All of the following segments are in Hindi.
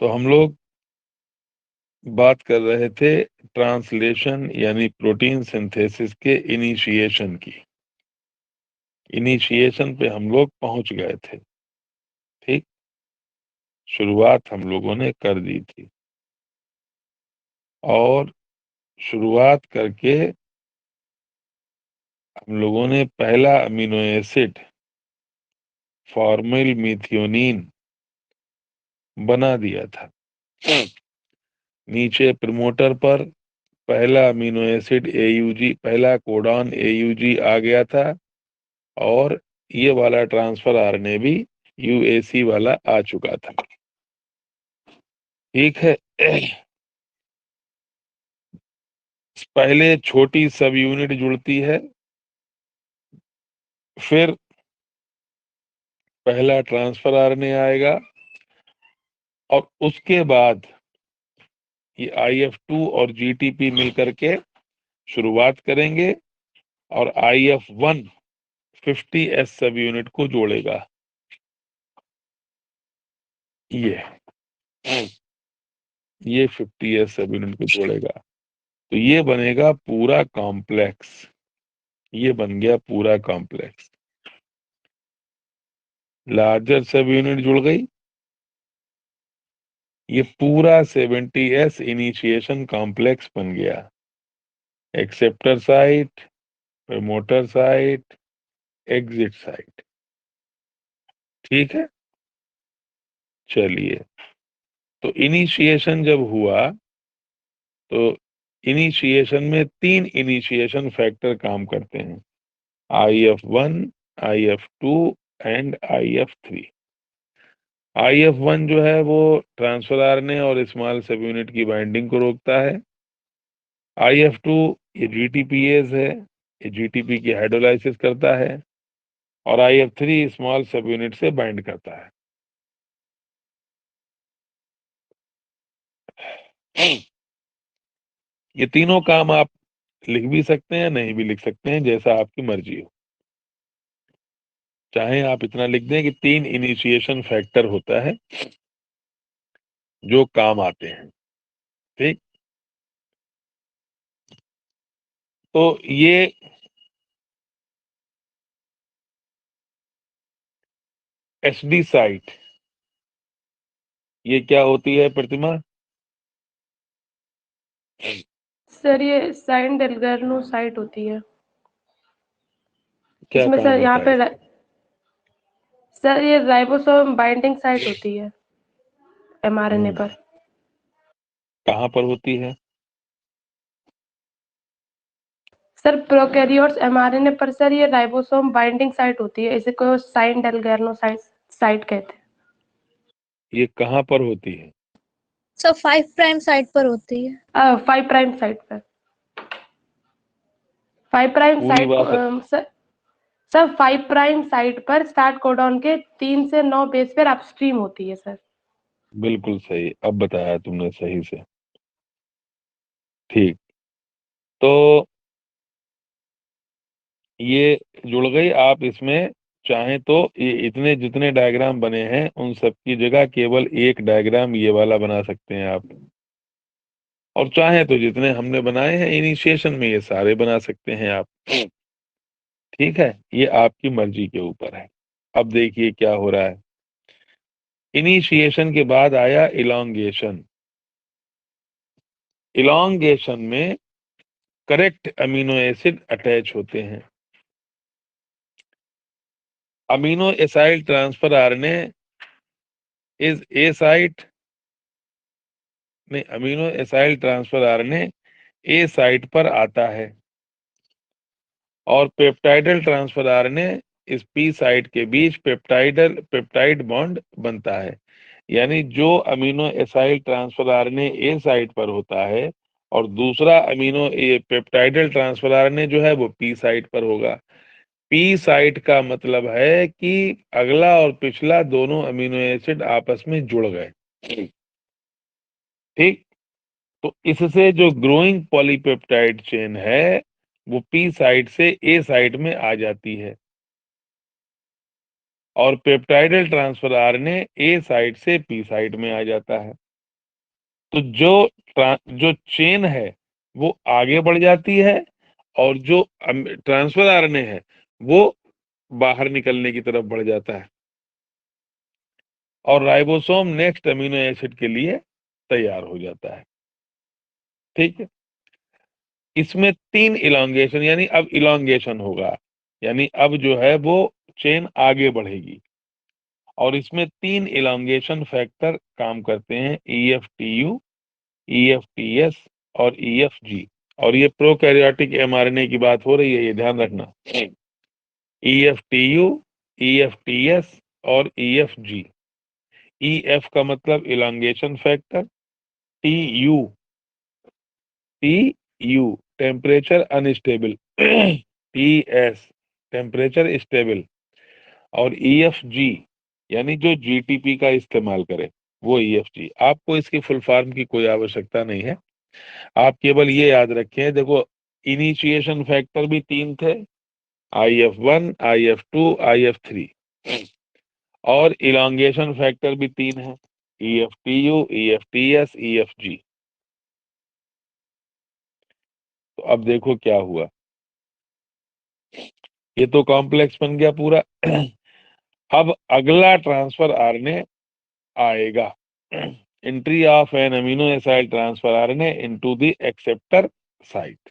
तो हम लोग बात कर रहे थे ट्रांसलेशन यानी प्रोटीन सिंथेसिस के इनिशिएशन की। इनिशिएशन पे हम लोग पहुंच गए थे। ठीक, शुरुआत हम लोगों ने कर दी थी और शुरुआत करके हम लोगों ने पहला अमीनो एसिड फॉर्मिल मिथियोनिन बना दिया था। नीचे प्रमोटर पर पहला अमीनो एसिड एयूजी, पहला कोडॉन एयूजी आ गया था और ये वाला ट्रांसफर आरएनए भी यूएसी वाला आ चुका था। ठीक है। पहले छोटी सब यूनिट जुड़ती है, फिर पहला ट्रांसफर आरएनए आएगा और उसके बाद ये IF2 और GTP मिलकर के शुरुआत करेंगे और IF1 50S सब यूनिट को जोड़ेगा। ये 50S सब यूनिट को जोड़ेगा तो ये बनेगा पूरा कॉम्प्लेक्स। ये बन गया पूरा कॉम्प्लेक्स। लार्जर सब यूनिट जुड़ गई, ये पूरा 70S इनिशिएशन कॉम्प्लेक्स बन गया। Acceptor site, promoter site, exit site. ठीक है, चलिए। तो इनिशिएशन जब हुआ तो इनिशिएशन में 3 इनिशिएशन फैक्टर काम करते हैं, IF1, IF2 and IF3। IF1 जो है वो ट्रांसफर आरएनए और स्मॉल सब यूनिट की बाइंडिंग को रोकता है। IF2 ये GTPase है, ये GTP की हाइड्रोलाइसिस करता है और IF3 स्मॉल सब यूनिट से बाइंड करता है। ये तीनों काम आप लिख भी सकते हैं, नहीं भी लिख सकते हैं, जैसा आपकी मर्जी हो। चाहे आप इतना लिख दें कि 3 इनिशिएशन फैक्टर होता है जो काम आते हैं। ठीक, तो ये SD साइट ये क्या होती है प्रतिमा? सर ये साइन डेल्गर्नो साइट होती है। क्या इसमें काम सर यहाँ होता है? पे सर ये राइबोसोम बाइंडिंग साइट होती है mRNA पर। कहाँ पर होती है? सर प्रोकैरियोट्स mRNA पर सर ये राइबोसोम बाइंडिंग साइट होती है, इसे को साइन डेल्गर्नो साइट कहते हैं। ये कहाँ पर होती है? सर 5 प्राइम साइट पर होती है। 5 प्राइम साइट पर। 5 प्राइम पूरी साइट बात सर 5 प्राइम साइट पर स्टार्ट कोडॉन के 3 से 9 बेस पर अपस्ट्रीम होती है सर। बिल्कुल सही, अब बताया तुमने सही से। ठीक, तो ये जुड़ गई। आप इसमें चाहें तो ये इतने जितने डायग्राम बने हैं उन सब की जगह केवल एक डायग्राम ये वाला बना सकते हैं आप, और चाहें तो जितने हमने बनाए हैं इनिशिएशन में ये सारे बना सकते हैं आप। ठीक है, ये आपकी मर्जी के ऊपर है। अब देखिए क्या हो रहा है। इनिशिएशन के बाद आया इलॉन्गेशन। इलॉन्गेशन में करेक्ट अमीनो एसिड अटैच होते हैं। Amino acyl transfer RNA is a site में, अमीनो एसाइल ट्रांसफर आरएनए ए साइट पर आता है और पेप्टाइडल ट्रांसफर आरएनए इस पी साइट के बीच पेप्टाइड बॉन्ड बनता है। यानी जो अमीनो एसाइल ट्रांसफर आरएनए ए साइट पर होता है और दूसरा अमीनो पेप्टाइडल ट्रांसफर आरएनए जो है वो पी साइट पर होगा। पी साइट का मतलब है कि अगला और पिछला दोनों अमीनो एसिड आपस में जुड़ गए। ठीक, तो इससे जो ग्रोइंग पॉलीपेप्टाइड चेन है वो पी साइट से ए साइट में आ जाती है और पेप्टाइडल ट्रांसफर आरएनए ए साइट से पी साइट में आ जाता है। तो जो चेन है वो आगे बढ़ जाती है और जो ट्रांसफर आरएनए है वो बाहर निकलने की तरफ बढ़ जाता है और राइबोसोम नेक्स्ट अमीनो एसिड के लिए तैयार हो जाता है। ठीक है, इसमें 3 इलांगेशन यानी अब इलांगेशन होगा, यानी अब जो है वो चेन आगे बढ़ेगी और इसमें 3 इलांगेशन फैक्टर काम करते हैं, EFTU, EFTS और EFG। और ये प्रोकैरियोटिक mRNA की बात हो रही है, ये ध्यान रखना। EFTU, EFTS और EFG। EF का मतलब elongation factor, TU temperature unstable, TS temperature stable और EFG यानी जो GTP का इस्तेमाल करे वो EFG। आपको इसकी फुल फॉर्म की कोई आवश्यकता नहीं है, आप केवल ये याद रखें। देखो इनिशिएशन फैक्टर भी 3 थे, IF1, IF2, IF3 और इलांगेशन फैक्टर भी 3 है, EFTU, EFTS, EFG। तो अब देखो क्या हुआ, ये तो कॉम्प्लेक्स बन गया पूरा। अब अगला ट्रांसफर आरएनए आएगा, entry of an amino acid transfer RNA into the acceptor site.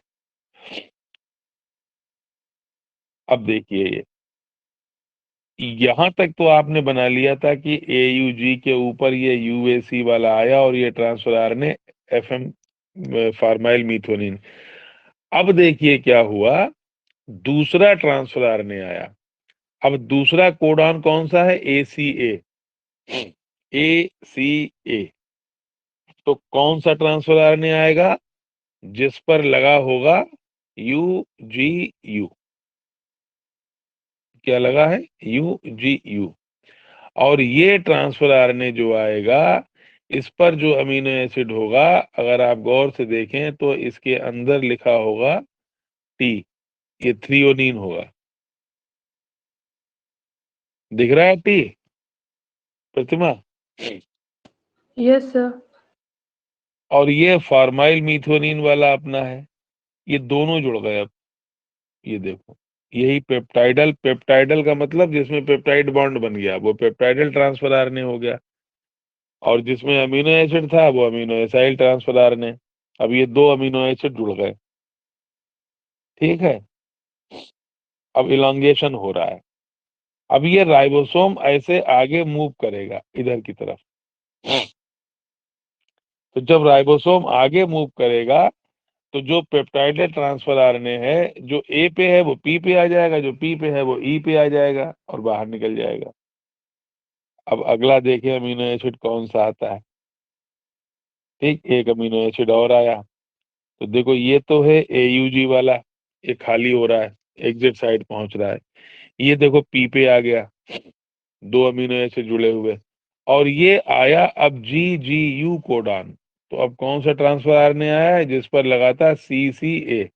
अब देखिए ये यहां तक तो आपने बना लिया था कि AUG के ऊपर ये UAC वाला आया और ये ट्रांसफर आरएनए FM फार्माइल मीथोनिन। अब देखिए क्या हुआ, दूसरा ट्रांसफर आरएनए आया। अब दूसरा कोडॉन कौन सा है, ACA। ACA तो कौन सा ट्रांसफर आरएनए आएगा, जिस पर लगा होगा UGU। क्या लगा है, UGU। और ये ट्रांसफर आरएनए जो आएगा इस पर जो अमीनो एसिड होगा, अगर आप गौर से देखें तो इसके अंदर लिखा होगा T, ये थ्रियोनिन होगा। दिख रहा है T प्रतिमा? Yes sir. और ये फार्माइल मीथोनिन वाला अपना है, ये दोनों जुड़ गए। अब ये देखो, यही पेप्टाइडल का मतलब जिसमें पेप्टाइड बॉन्ड बन गया वो पेप्टाइडल ट्रांसफर आरएनए हो गया, और जिसमें अमीनो एसिड था वो अमीनो एसाइल ट्रांसफर आरएनए। अब ये 2 अमीनो एसिड जुड़ गए। ठीक है, अब इलांगेशन हो रहा है। अब ये राइबोसोम ऐसे आगे मूव करेगा इधर की तरफ। तो जब राइबोसोम आगे मूव करेगा तो जो पेप्टाइडेड ट्रांसफर आरएनए है, जो ए पे है वो पी पे आ जाएगा, जो पी पे है वो ई पे आ जाएगा और बाहर निकल जाएगा। अब अगला देखें अमीनो एसिड कौन सा आता है। ठीक, एक अमीनो एसिड और आया। तो देखो ये तो है AUG वाला, ये खाली हो रहा है, एग्जिट साइड पहुंच रहा है। ये देखो पी पे आ गया, 2 अमीनो एसिड जुड़े हुए। और ये आया अब GGU कोडान। तो अब कौन सा ट्रांसफर आरएनए आया है जिस पर लगा था CCA।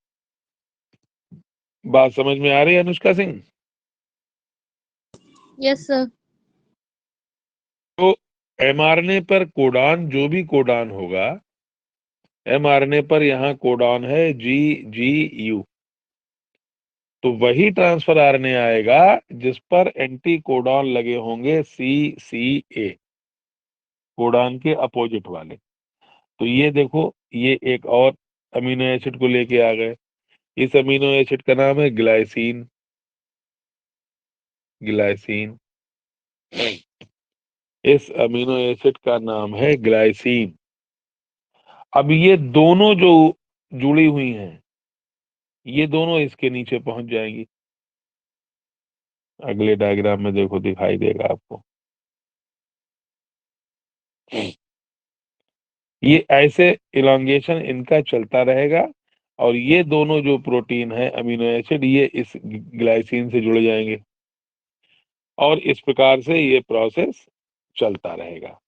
बात समझ में आ रही है अनुष्का सिंह? Yes sir. तो mRNA पर कोडान, जो भी कोडान होगा, mRNA पर यहाँ कोडान है GGU, तो वही ट्रांसफर आरएनए आएगा जिस पर एंटी कोडान लगे होंगे CCA, कोडान के अपोजिट वाले। तो ये देखो, ये एक और अमीनो एसिड को लेके आ गए। इस अमीनो एसिड का नाम है ग्लाइसिन। ग्लाइसिन, इस अमीनो एसिड का नाम है ग्लाइसिन। अब ये दोनों जो जुड़ी हुई हैं, ये दोनों इसके नीचे पहुंच जाएंगी। अगले डायग्राम में देखो दिखाई देगा आपको। ये ऐसे इलांगेशन इनका चलता रहेगा और ये दोनों जो प्रोटीन है अमीनो एसिड, ये इस ग्लाइसिन से जुड़ जाएंगे और इस प्रकार से ये प्रोसेस चलता रहेगा।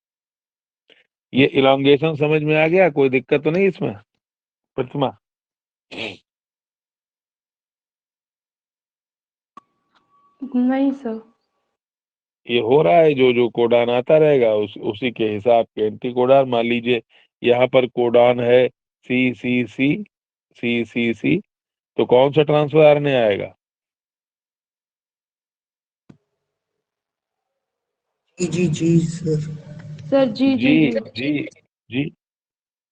ये इलांगेशन समझ में आ गया? कोई दिक्कत तो नहीं इसमें प्रतिमा? नहीं सर। ये हो रहा है, जो जो कोडान आता रहेगा उसी के हिसाब के एंटी कोडान। मान लीजिए यहाँ पर कोडान है सी सी सी सी सी सी, तो कौन सा ट्रांसफर आरएनए आएगा? जी सर। सर जी जी जी जी जी जी।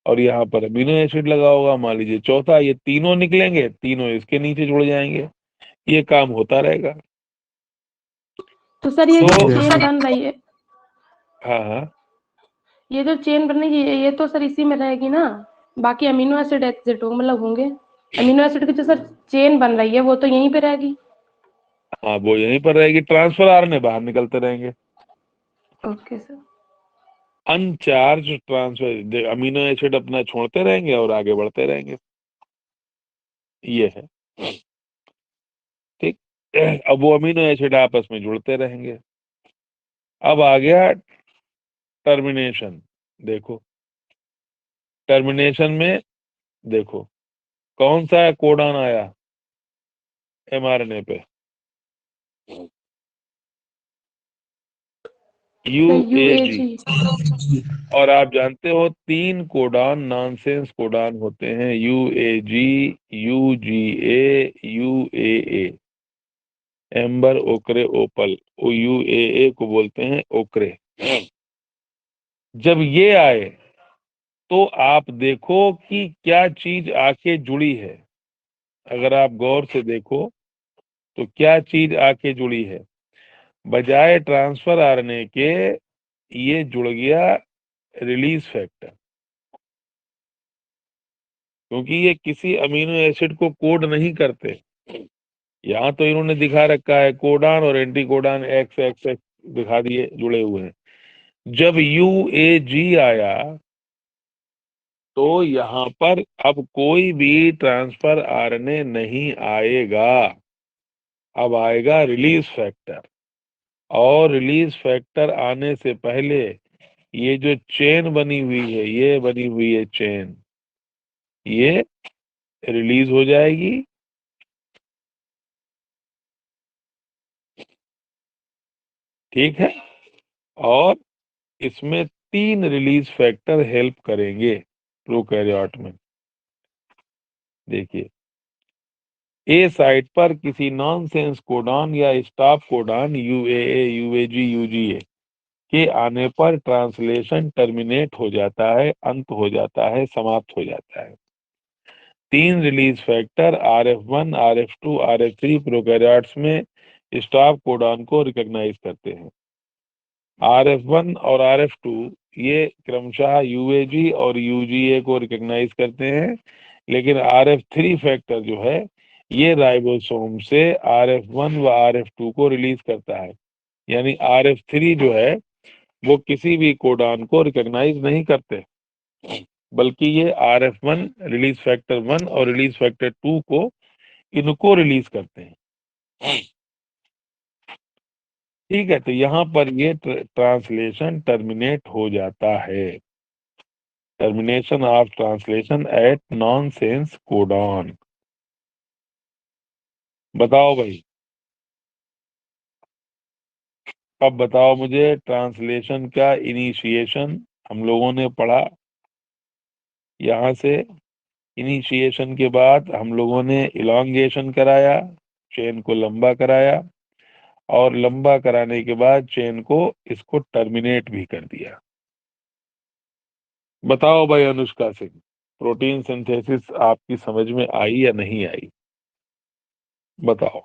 और यहाँ पर अमीनो एसिड लगा होगा मान लीजिए चौथा, ये तीनों निकलेंगे, तीनों इसके नीचे जुड़ जाएंगे, ये काम होता रहेगा। तो सर ये तो जो चेन बन रही है, हाँ हाँ, ये जो चेन बन रही है ये तो सर इसी में रहेगी ना, बाकी अमीनो एसिड एग्जिट हो मतलब होंगे, अमीनो एसिड की जो सर चेन बन रही है वो तो यहीं पे रहेगी। हाँ वो यहीं पर रहेगी, ट्रांसफर आरएनए बाहर निकलते रहेंगे। Okay sir. अनचार्ज transfer amino acid अपना छोड़ते रहेंगे और आगे बढ़ते रहेंगे, ये है। ठीक। अब वो अमीनो एसिड आपस में जुड़ते रहेंगे। अब आ गया टर्मिनेशन। देखो टर्मिनेशन में देखो कौन सा कोडान आया एमआरएनए पे, यूएजी। यूएजी। और आप जानते हो 3 कोडान नॉनसेंस कोडान होते हैं, यूएजी, यूजीए, यूएए। एम्बर, ओकरे, ओपल, ओ यूएए को बोलते हैं ओकरे। जब ये आए तो आप देखो कि क्या चीज आके जुड़ी है। अगर आप गौर से देखो तो क्या चीज आके जुड़ी है, बजाय ट्रांसफर आरएनए के ये जुड़ गया रिलीज फैक्टर, क्योंकि ये किसी अमीनो एसिड को कोड नहीं करते। यहाँ तो इन्होंने दिखा रखा है कोडान और anti codon x x x दिखा दिए जुड़े हुए हैं। जब यूएजी आया तो यहाँ पर अब कोई भी ट्रांसफर आरएनए नहीं आएगा, अब आएगा रिलीज फैक्टर। और रिलीज फैक्टर आने से पहले ये जो चेन बनी हुई है, ये बनी हुई है चेन, ये रिलीज हो जाएगी। ठीक है। और इसमें 3 रिलीज फैक्टर हेल्प करेंगे प्रोकैरियोट में। देखिए ए साइट पर किसी नॉनसेंस कोडान या स्टॉप कोडान यूएए, यूएजी, यूजीए के आने पर ट्रांसलेशन टर्मिनेट हो जाता है, अंत हो जाता है, समाप्त हो जाता है। 3 release factor RF1, RF2, RF3 prokaryotes में स्टॉप कोडान को रिकॉग्नाइज करते हैं। RF1 और RF2 ये क्रमशः यूएजी और यूजीए को रिकॉग्नाइज करते हैं, लेकिन RF3 फैक्टर जो है ये राइबोसोम से RF1 व RF2 को रिलीज करता है। यानी RF3 जो है वो किसी भी कोडान को रिकॉग्नाइज नहीं करते, बल्कि ये RF1 रिलीज फैक्टर 1 और रिलीज फैक्टर 2 को इनको रिलीज करते हैं। ठीक है, तो यहाँ पर ये ट्रांसलेशन टर्मिनेट हो जाता है। Termination of translation at nonsense codon. बताओ भाई, अब बताओ मुझे ट्रांसलेशन का इनिशिएशन हम लोगों ने पढ़ा। यहाँ से इनिशिएशन के बाद हम लोगों ने इलॉन्गेशन कराया, चेन को लंबा कराया, और लंबा कराने के बाद चेन को इसको टर्मिनेट भी कर दिया। बताओ भाई अनुष्का सिंह, प्रोटीन सिंथेसिस आपकी समझ में आई या नहीं आई? बताओ।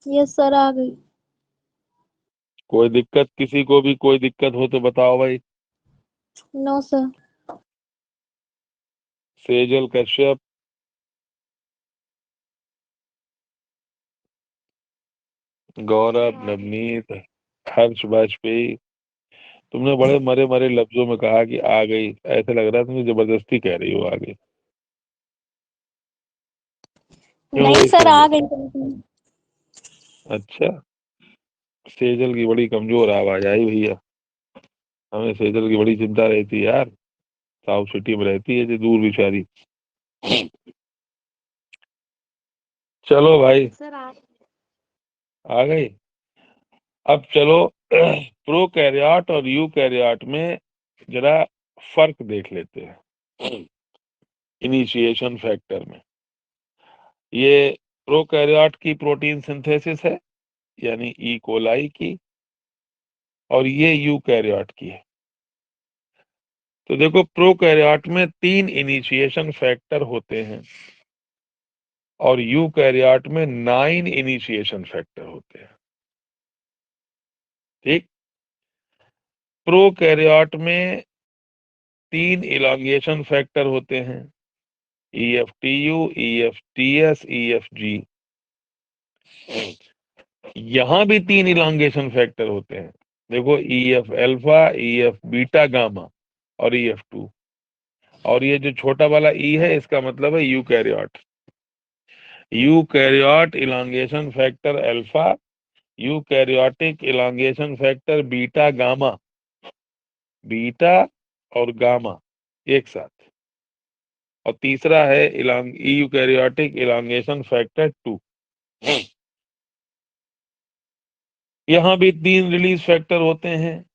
यस सर आ गई। कोई दिक्कत, किसी को भी कोई दिक्कत हो तो बताओ भाई। No sir. सेजल कश्यप, गौरव, नवनीत, हर्ष वाजपेयी, तुमने बड़े मरे मरे लफ्जों में कहा कि आ गई, ऐसे लग रहा है तुमने जबरदस्ती कह रही हो आ गई। क्यों नहीं भाई सर आ सेजल? गई। अच्छा, सेजल की बड़ी कमजोर आवाज आई भैया, हमें सेजल की बड़ी चिंता रहती है यार, साउथ सिटी में रहती है जो दूर बेचारी। चलो भाई, सर आ गई। अब चलो प्रोकैरियोट और यूकैरियोट में जरा फर्क देख लेते हैं इनिशिएशन फैक्टर में। ये प्रोकैरियोट की प्रोटीन सिंथेसिस है, यानी ई कोलाई की, और ये यूकैरियोट की है। तो देखो, प्रोकैरियोट में 3 इनिशिएशन फैक्टर होते हैं और यूकैरियोट में 9 इनिशिएशन फैक्टर होते हैं। ठीक। प्रोकैरियोट में 3 इलांगेशन फैक्टर होते हैं, EFTU, EFTS, EFG। यहां भी 3 इलांगेशन फैक्टर होते हैं। देखो, EF alpha, EF beta gamma और EF2। और ये जो छोटा वाला ई है, इसका मतलब है eukaryote. Eukaryote elongation factor alpha, eukaryotic elongation factor beta gamma, beta और गामा एक साथ। और तीसरा है यूकैरियोटिक इलांगेशन फैक्टर 2। यहां भी 3 रिलीज फैक्टर होते हैं,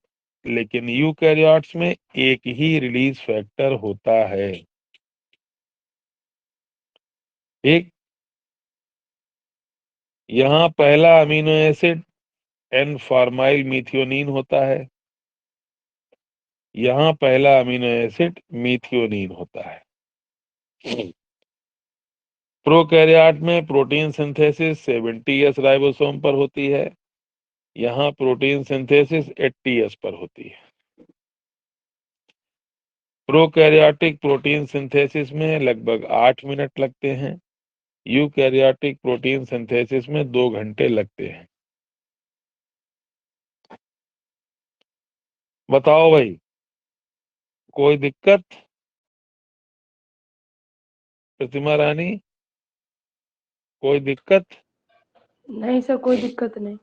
लेकिन यूकैरियोट्स में एक ही रिलीज फैक्टर होता है। एक, यहां पहला amino acid N formyl methionine होता है, यहां पहला अमीनो एसिड मिथियोनिन होता है। प्रोकैरियोट में प्रोटीन सिंथेसिस 70S राइबोसोम पर होती है, यहां प्रोटीन सिंथेसिस 80S पर होती है। प्रोकैरियोटिक प्रोटीन सिंथेसिस में लगभग 8 मिनट लगते हैं, यूकैरियोटिक प्रोटीन सिंथेसिस में 2 घंटे लगते हैं। बताओ भाई, कोई दिक्कत? प्रतिमा रानी, कोई दिक्कत? नहीं सर, कोई दिक्कत नहीं।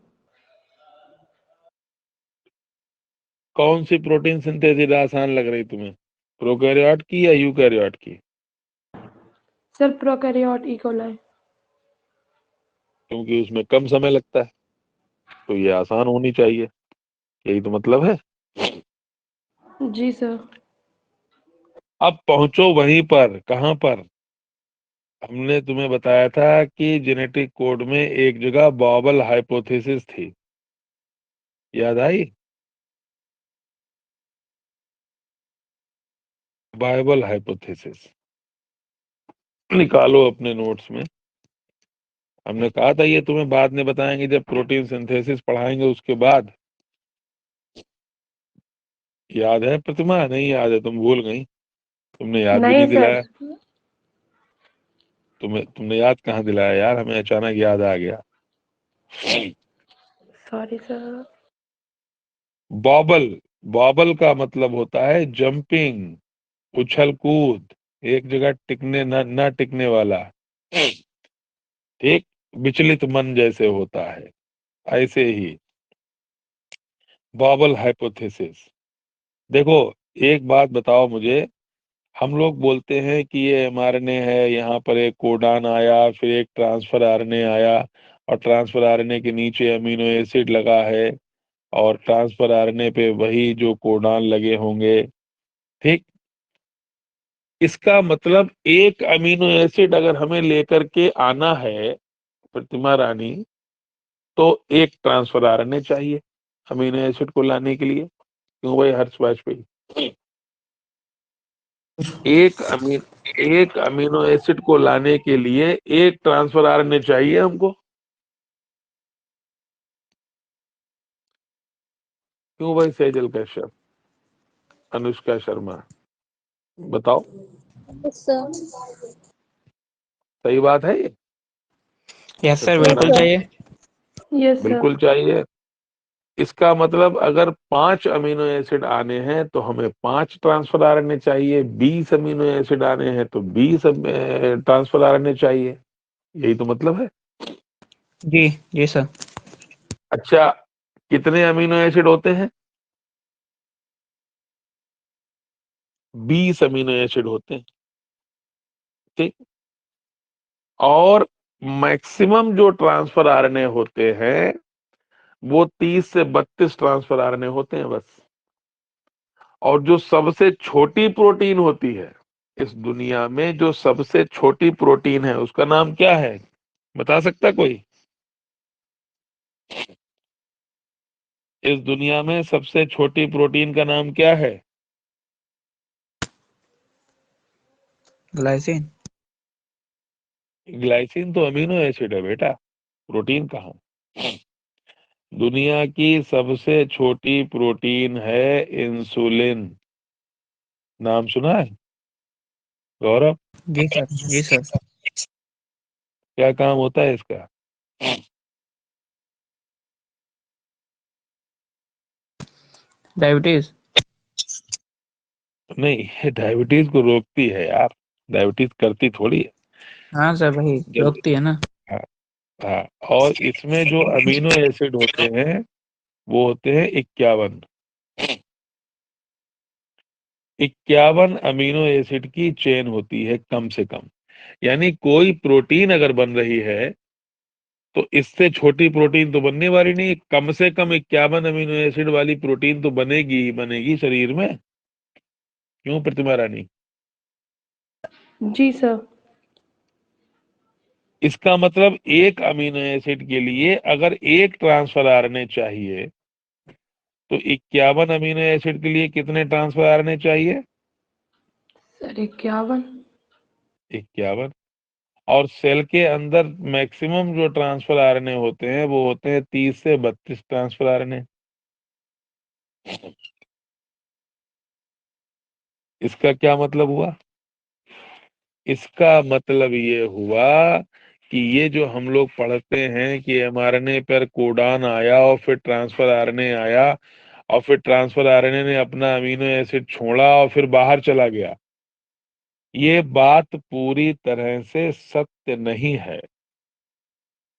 कौन सी प्रोटीन सिंथेसिस आसान लग रही तुम्हें, प्रोकैरियोट की या यूकैरियोट की? Sir prokaryote E coli. क्योंकि उसमें कम समय लगता है, तो ये आसान होनी चाहिए, यही तो मतलब है। जी सर। अब पहुंचो वहीं पर, कहां पर हमने तुम्हें बताया था कि जेनेटिक कोड में एक जगह बॉबल हाइपोथेसिस थी, याद आई? बाइबल हाइपोथेसिस निकालो अपने नोट्स में। हमने कहा था ये तुम्हें बाद में बताएंगे, जब प्रोटीन सिंथेसिस पढ़ाएंगे उसके बाद। याद है प्रतिमा? नहीं याद है, तुम भूल गई, तुमने याद भी नहीं नहीं सर। दिलाया। तुमने याद कहाँ दिलाया यार, हमें अचानक याद आ गया। Sorry sir. बॉबल, बॉबल का मतलब होता है जंपिंग, उछल कूद, एक जगह टिकने न टिकने वाला, ठीक, विचलित मन जैसे होता है, ऐसे ही बॉबल हाइपोथेसिस। देखो, एक बात बताओ मुझे, हम लोग बोलते हैं कि ये एमआरएनए है, यहाँ पर एक कोडान आया, फिर एक ट्रांसफर आरएनए आया, और ट्रांसफर आरएनए के नीचे अमीनो एसिड लगा है, और ट्रांसफर आरएनए पे वही जो कोडान लगे होंगे, ठीक। इसका मतलब एक अमीनो एसिड अगर हमें लेकर के आना है प्रतिमा रानी, तो एक ट्रांसफर आरएनए चाहिए अमीनो एसिड को लाने के लिए। क्यों भाई हर्ष वाजपेयी? एक अमीनो एसिड को लाने के लिए एक ट्रांसफर आरएनए चाहिए हमको। क्यों भाई सेजल कश्यप, अनुष्का शर्मा, बताओ, यस सर। सही बात है ये? यस सर, प्रतिमा बिल्कुल रानी, चाहिए। Yes sir. बिल्कुल चाहिए। इसका मतलब अगर 5 अमीनो एसिड आने हैं तो हमें 5 ट्रांसफर आरएनए चाहिए, 20 अमीनो एसिड आने हैं तो 20 ट्रांसफर आरएनए चाहिए, यही तो मतलब है। जी जी सर। अच्छा, कितने अमीनो एसिड होते हैं? 20 अमीनो एसिड होते हैं, ठीक। और मैक्सिमम जो ट्रांसफर आरएनए होते हैं वो 30 से 32 ट्रांसफर आरएनए होते हैं बस। और जो सबसे छोटी प्रोटीन होती है इस दुनिया में, जो सबसे छोटी प्रोटीन है उसका नाम क्या है? बता सकता कोई? इस दुनिया में सबसे छोटी प्रोटीन का नाम क्या है? ग्लाइसिन। ग्लाइसिन तो अमीनो एसिड है बेटा, प्रोटीन कहाँ। दुनिया की सबसे छोटी प्रोटीन है इंसुलिन। नाम सुना है गौरव? जी सर, जी सर। क्या काम होता है इसका? डायबिटीज। नहीं, ये डायबिटीज को रोकती है यार, डायबिटीज करती थोड़ी है। हाँ सर, वही जब रोकती है ना। हाँ, हाँ, और इसमें जो अमीनो एसिड होते हैं वो होते हैं 51। 51 अमीनो एसिड की चेन होती है कम से कम। यानी कोई प्रोटीन अगर बन रही है तो इससे छोटी प्रोटीन तो बनने वाली नहीं, कम से कम 51 अमीनो एसिड वाली प्रोटीन तो बनेगी ही बनेगी शरीर में। क्यों प्रतिमा रानी? जी सर। इसका मतलब एक अमीनो एसिड के लिए अगर एक ट्रांसफर आरएनए चाहिए तो 51 अमीनो एसिड के लिए कितने ट्रांसफर आरएनए चाहिए? सर 51। 51। और सेल के अंदर मैक्सिमम जो ट्रांसफर आरएनए होते हैं वो होते हैं 30 से 32 ट्रांसफर आरएनए। इसका क्या मतलब हुआ? इसका मतलब ये हुआ कि ये जो हम लोग पढ़ते हैं कि एमआरएनए पर कोडान आया और फिर ट्रांसफर आरएनए आया और फिर ट्रांसफर आरएनए ने अपना अमीनो एसिड छोड़ा और फिर बाहर चला गया, ये बात पूरी तरह से सत्य नहीं है।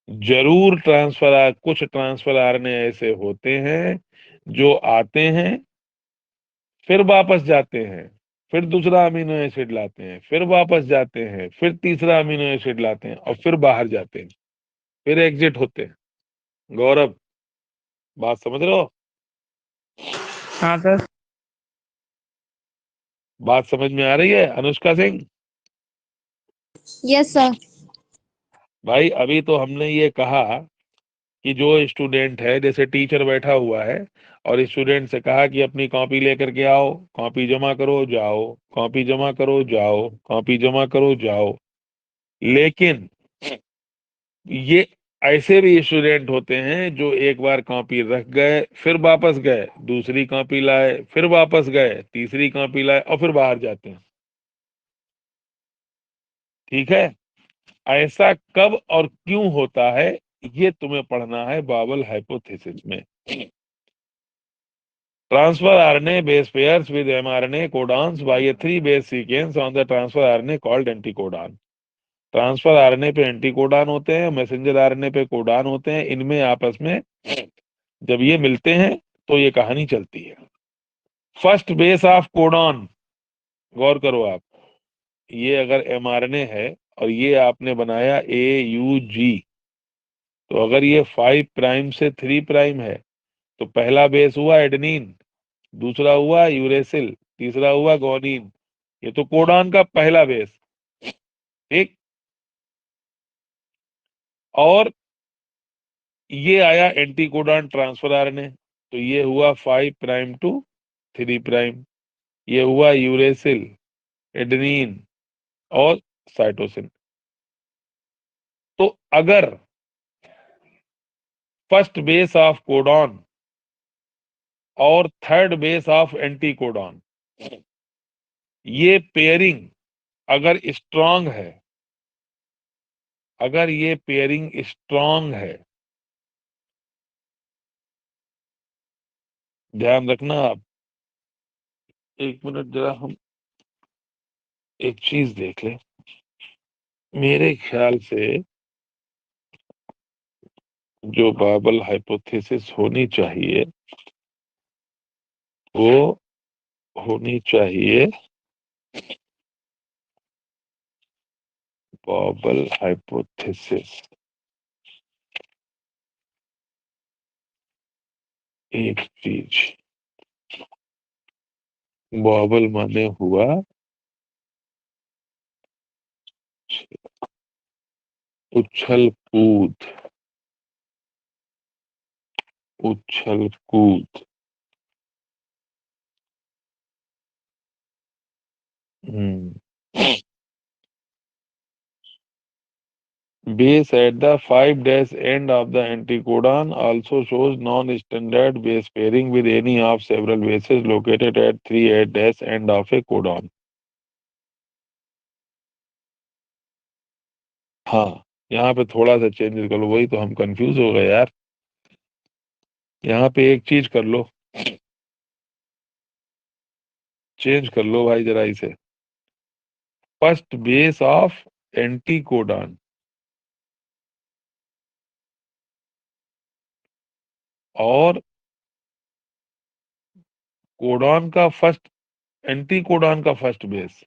जरूर कुछ ट्रांसफर आरएनए ऐसे होते हैं जो आते हैं फिर वापस जाते हैं, फिर दूसरा अमीनो एसिड लाते हैं, फिर वापस जाते हैं, फिर तीसरा अमीनो एसिड लाते हैं और फिर बाहर जाते हैं, फिर एग्जिट होते हैं। गौरव, बात समझ रहे हो? हाँ सर। बात समझ में आ रही है अनुष्का सिंह? Yes sir. भाई अभी तो हमने ये कहा कि जो स्टूडेंट है, जैसे टीचर बैठा हुआ है और स्टूडेंट से कहा कि अपनी कॉपी लेकर के आओ, कॉपी जमा करो जाओ, कॉपी जमा करो जाओ, कॉपी जमा करो जाओ। लेकिन ये ऐसे भी स्टूडेंट होते हैं जो एक बार कॉपी रख गए, फिर वापस गए, दूसरी कॉपी लाए, फिर वापस गए, तीसरी कॉपी लाए और फिर बाहर जाते हैं। ठीक है? ऐसा कब और क्यों होता है ये तुम्हें पढ़ना है बाबल हाइपोथेसिस में। Transfer RNA base pairs with mRNA codons by a 3-base sequence on the transfer RNA called anticodon. Transfer RNA पे एंटीकोडॉन होते हैं, मैसेंजर आरएनए पे कोडॉन होते हैं। इनमें आपस में जब ये मिलते हैं तो ये कहानी चलती है। फर्स्ट बेस ऑफ कोडॉन, गौर करो आप, ये अगर एमआरएनए है और ये आपने बनाया AUG, तो अगर ये 5 प्राइम से 3 प्राइम है तो पहला बेस हुआ एडेनिन, दूसरा हुआ यूरेसिल, तीसरा हुआ गोनिन। ये तो कोडॉन का पहला बेस। ठीक। और ये आया एंटीकोडॉन ट्रांसफर आरएनए, तो ये हुआ 5 प्राइम टू 3 प्राइम। ये हुआ यूरेसिल, एडेनिन और साइटोसिन। तो अगर फर्स्ट बेस ऑफ कोडॉन और थर्ड बेस ऑफ एंटीकोडॉन, ये पेयरिंग अगर स्ट्रांग है, अगर ये पेयरिंग स्ट्रांग है, ध्यान रखना आप, एक मिनट जरा हम एक चीज देख लें। मेरे ख्याल से जो बाबल हाइपोथेसिस होनी चाहिए वो होनी चाहिए बाबल हाइपोथेसिस। एक चीज, बॉबल माने हुआ उछल कूद, उछल कूद। Base at the 5' end of the anticodon also shows non-standard base pairing with any of several bases located at 3' end of a codon. हाँ, यहाँ पे थोड़ा सा चेंज कर लो, वही तो हम कंफ्यूज हो गए यार। यहाँ पे एक चीज कर लो, चेंज कर लो भाई जरा इसे। फर्स्ट बेस ऑफ एंटीकोडॉन और कोडॉन का फर्स्ट, एंटीकोडॉन का फर्स्ट बेस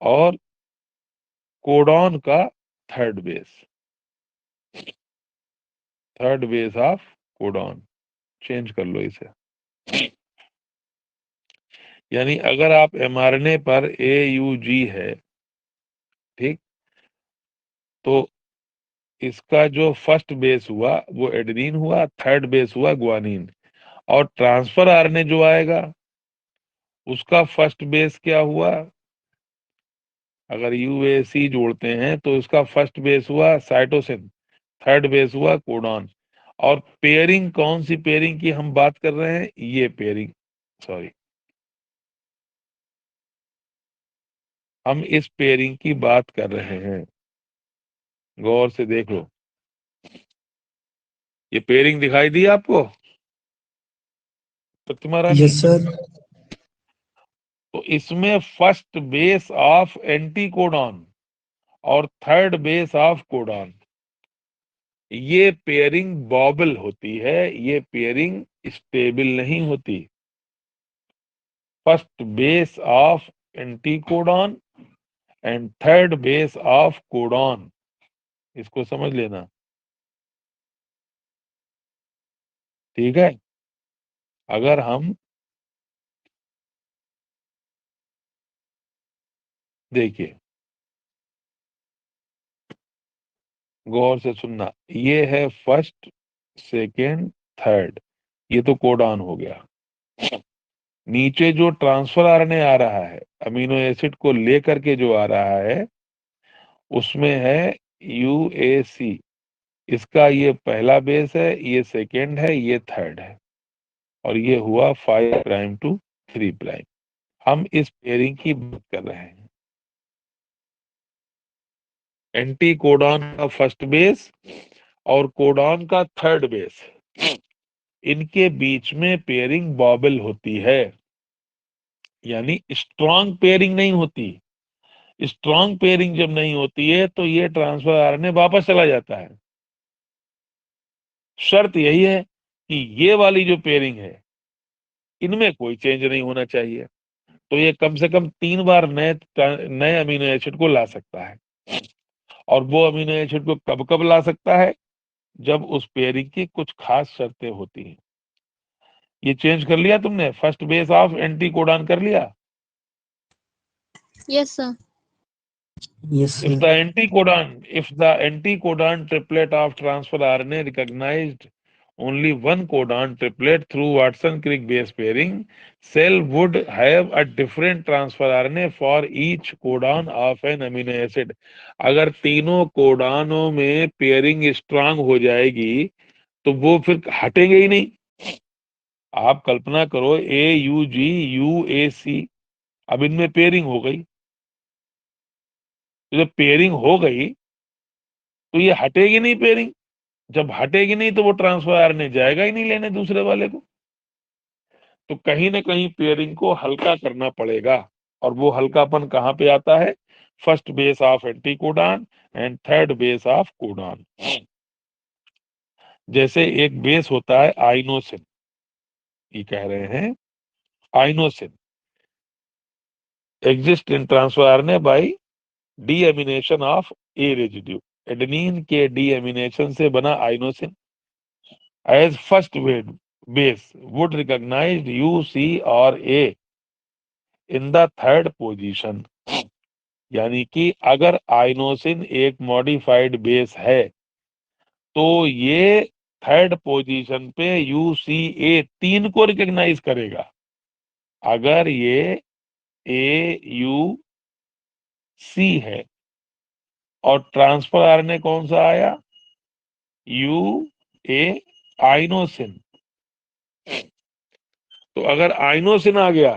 और कोडॉन का third base, third base of codon. Change कर लो इसे। यानी अगर आप एमआरएनए पर AUG है, ठीक, तो इसका जो फर्स्ट बेस हुआ वो एडेनिन हुआ, थर्ड बेस हुआ ग्वानिन, और ट्रांसफर आरएनए जो आएगा उसका फर्स्ट बेस क्या हुआ? अगर UAC जोड़ते हैं तो इसका फर्स्ट बेस हुआ साइटोसिन, थर्ड बेस हुआ कोडॉन। और पेयरिंग, कौन सी पेयरिंग की हम बात कर रहे हैं? ये पेयरिंग, सॉरी, हम इस पेयरिंग की बात कर रहे हैं। गौर से देख लो, ये पेयरिंग दिखाई दी आपको प्रतिमा रानी? Yes sir. तो इसमें फर्स्ट बेस ऑफ एंटीकोडॉन और थर्ड बेस ऑफ कोडॉन, ये पेयरिंग बॉबल होती है, ये पेयरिंग स्टेबल नहीं होती। First base of anticodon and third base of codon, इसको समझ लेना, ठीक है? अगर हम देखिए, गौर से सुनना, ये है फर्स्ट, सेकेंड, थर्ड, ये तो कोडॉन हो गया। नीचे जो ट्रांसफर आरएनए आ रहा है अमीनो एसिड को लेकर के जो आ रहा है उसमें है UAC, इसका ये पहला बेस है, ये सेकेंड है, ये थर्ड है, और ये हुआ 5' to 3'। हम इस पेयरिंग की बात कर रहे हैं। एंटीकोडॉन का फर्स्ट बेस और कोडॉन का थर्ड बेस, इनके बीच में पेयरिंग बॉबल होती है, यानी स्ट्रॉन्ग पेयरिंग नहीं होती। स्ट्रॉन्ग पेयरिंग जब नहीं होती है तो ये ट्रांसफर आरएनए वापस चला जाता है। शर्त यही है कि ये वाली जो पेयरिंग है इनमें कोई चेंज नहीं होना चाहिए। तो ये कम से कम 3 बार नए नए अमीनो एसिड को ला सकता है, और वो अमीनो एसिड को कब कब ला सकता है? जब उस पेयरिंग की कुछ खास शर्तें होती हैं। ये चेंज कर लिया तुमने, फर्स्ट बेस ऑफ एंटीकोडॉन कर लिया? Yes, sir. Yes If sir. the anticodon triplet of transfer RNA recognized only one codon triplet through Watson-Crick base pairing, cell would have a different transfer RNA for each codon of an amino acid. अगर तीनों कोडानों में पेयरिंग स्ट्रांग हो जाएगी तो वो फिर हटेंगे ही नहीं। आप कल्पना करो AUG UAC, अब इनमें पेयरिंग हो गई, तो जब पेयरिंग हो गई तो ये हटेगी नहीं पेयरिंग। जब हटेगी नहीं तो वो ट्रांसफर आरएनए जाएगा ही नहीं लेने दूसरे वाले को। तो कहीं ना कहीं पेयरिंग को हल्का करना पड़ेगा, और वो हल्कापन कहाँ पे आता है? First base of anticodon and third base of codon. जैसे एक बेस होता है आइनोसिन, ये कह रहे हैं inosine exist in transfer RNA by deamination of a residue. Adenine के डीएमिनेशन से बना inosine as first base would recognize U, C or A in the third position. यानी कि अगर आइनोसिन एक मॉडिफाइड बेस है तो ये थर्ड पोजीशन पे यू सी ए तीन को रिकॉग्नाइज करेगा। अगर ये ए यू सी है और ट्रांसफर आरएनए कौन सा आया, यू ए आइनोसिन, तो अगर आइनोसिन आ गया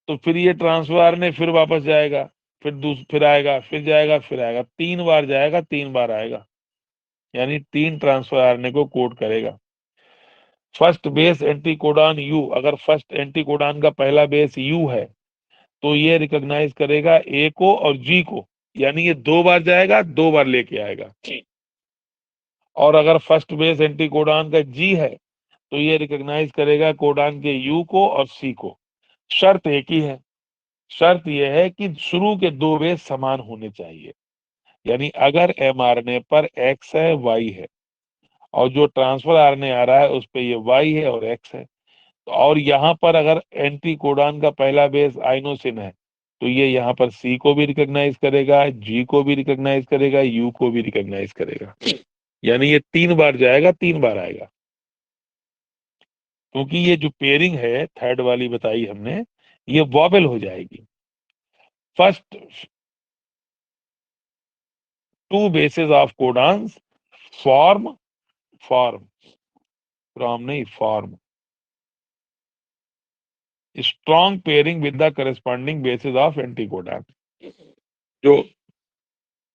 तो फिर ये ट्रांसफर आरएनए फिर वापस जाएगा, फिर आएगा, फिर जाएगा, फिर आएगा, 3 बार जाएगा, 3 बार आएगा, यानी 3 ट्रांसफर आरएनए को कोड करेगा। फर्स्ट बेस एंटीकोडॉन यू, अगर फर्स्ट एंटीकोडॉन का पहला बेस यू है तो ये रिकॉग्नाइज करेगा ए को और जी को, यानी ये 2 बार जाएगा, 2 बार लेके आएगा। और अगर फर्स्ट बेस एंटीकोडॉन का जी है तो ये रिकॉग्नाइज करेगा कोडॉन के यू को और सी को। शर्त एक ही है, शर्त यह है कि शुरू के 2 बेस समान होने चाहिए, यानी अगर एमआरएनए पर एक्स है, वाई है और जो ट्रांसफर आरएनए आ रहा है उस पे ये वाई है और एक्स है, और यहाँ पर अगर एंटीकोडॉन का पहला बेस आइनोसिन है तो ये यहाँ पर सी को भी रिकॉग्नाइज करेगा, जी को भी रिकॉग्नाइज करेगा, यू को भी रिकॉग्नाइज करेगा, यानी ये 3 बार जाएगा, 3 बार आएगा। क्योंकि ये जो पेयरिंग है थर्ड वाली बताई हमने, ये वॉबल हो जाएगी। First 2 bases of codons form from नहीं form strong pairing with the corresponding bases of anticodon। जो